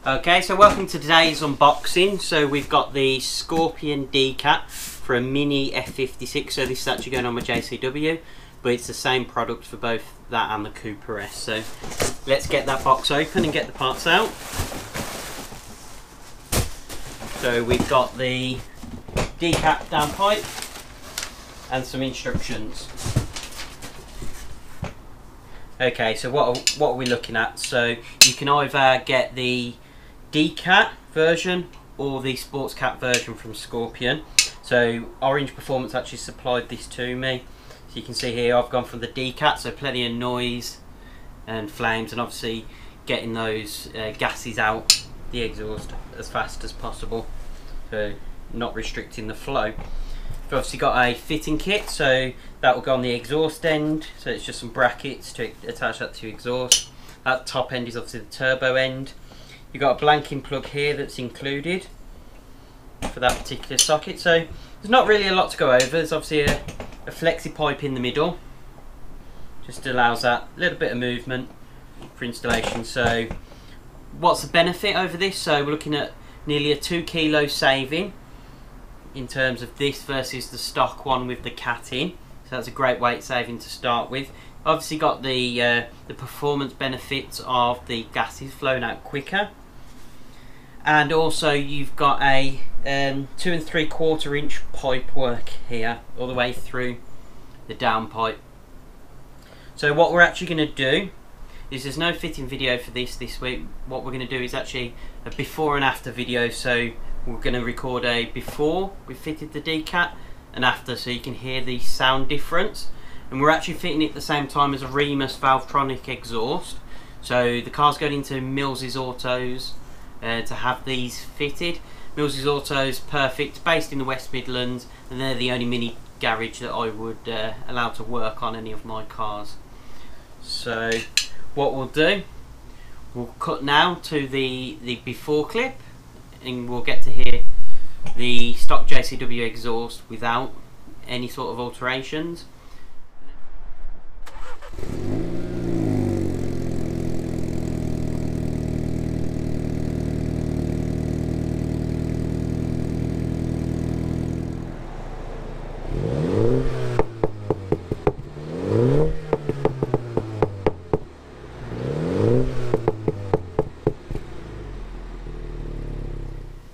Okay, so welcome to today's unboxing. So we've got the Scorpion Decat for a mini F56. So this is actually going on with JCW, but it's the same product for both that and the Cooper S. So let's get that box open and get the parts out. So we've got the Decat downpipe and some instructions. Okay, so what are we looking at? So you can either get the Decat version or the Sports Cat version from Scorpion. So Orange Performance actually supplied this to me. So you can see here I've gone for the Decat, so plenty of noise and flames, and obviously getting those gases out the exhaust as fast as possible, so not restricting the flow. We've obviously got a fitting kit, so that will go on the exhaust end, so it's just some brackets to attach that to exhaust. That top end is obviously the turbo end. You've got a blanking plug here that's included for that particular socket, so there's not really a lot to go over. There's obviously a flexi pipe in the middle, just allows that little bit of movement for installation. So what's the benefit over this? So we're looking at nearly a 2 kilo saving in terms of this versus the stock one with the cat in, so that's a great weight saving to start with. Obviously got the performance benefits of the gases flowing out quicker, and also you've got a 2 3/4 inch pipe work here all the way through the downpipe. So what we're actually going to do is, there's no fitting video for this week. What we're going to do is actually a before and after video. So we're going to record a before we fitted the Decat and after, so you can hear the sound difference. And we're actually fitting it at the same time as a Remus Valvetronic exhaust. So the car's going into Mills's Autos to have these fitted. Mills's Autos, perfect, based in the West Midlands, and they're the only mini garage that I would allow to work on any of my cars. So what we'll do, we'll cut now to the before clip, and we'll get to hear the stock JCW exhaust without any sort of alterations.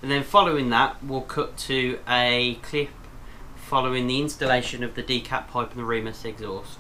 And then following that, we'll cut to a clip following the installation of the Decat pipe and the Remus exhaust.